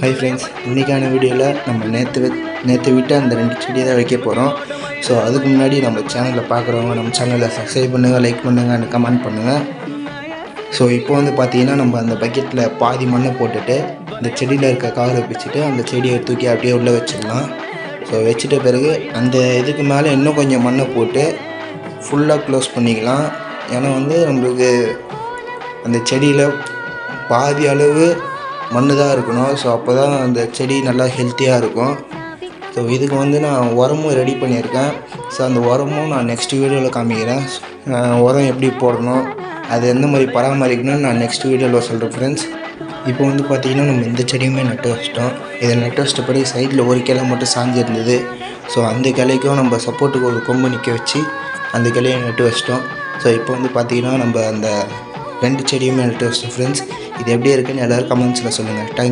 Hi friends, இன்றைக்கான வீடியோவில் நம்ம நேற்று விட்டு அந்த 2 செடி தான் வைக்க போகிறோம். ஸோ அதுக்கு முன்னாடி நம்ம சேனலில் பார்க்குறவங்க நம்ம சேனலில் சப்ஸ்கிரைப் பண்ணுங்கள், லைக் பண்ணுங்கள் அண்ட் கமெண்ட் பண்ணுங்கள். ஸோ இப்போ வந்து பார்த்திங்கன்னா நம்ம அந்த பக்கெட்டில் பாதி மண்ணை போட்டுட்டு இந்த செடியில் இருக்க கவரை பிச்சுட்டு அந்த செடியை தூக்கி அப்படியே உள்ளே வச்சிடலாம். ஸோ வச்சுட்ட பிறகு அந்த இதுக்கு மேலே இன்னும் கொஞ்சம் மண்ணை போட்டு ஃபுல்லாக க்ளோஸ் பண்ணிக்கலாம். ஏன்னா வந்து நம்மளுக்கு அந்த செடியில் பாதி அளவு மண் தான் இருக்கணும். ஸோ அப்போ தான் அந்த செடி நல்லா ஹெல்த்தியாக இருக்கும். ஸோ இதுக்கு வந்து நான் உரமும் ரெடி பண்ணியிருக்கேன். ஸோ அந்த உரமும் நான் நெக்ஸ்ட் வீடியோவில் காமிக்கிறேன். உரம் எப்படி போடணும், அது எந்த மாதிரி பராமரிக்கணும்னு நான் நெக்ஸ்ட் வீடியோவில் சொல்கிறேன் ஃப்ரெண்ட்ஸ். இப்போ வந்து பார்த்திங்கன்னா நம்ம இந்த செடியுமே நட்டு வச்சிட்டோம். இதை நட்டு வச்சிட்ட பிறகு சைடில் ஒரு கிளை மட்டும் சாஞ்சிருந்தது. ஸோ அந்த கிளைக்கும் நம்ம சப்போர்ட்டுக்கு ஒரு கொம்பு நிற்க வச்சு அந்த கிளையை நட்டு வச்சிட்டோம். ஸோ இப்போ வந்து பார்த்திங்கன்னா நம்ம அந்த 2 செடியுமே நட்டு வச்சிட்டோம் ஃப்ரெண்ட்ஸ். இது எப்படி இருக்குன்னு எல்லோரும் கமெண்ட்ஸில் சொல்லுங்கள். தேங்க்யூ.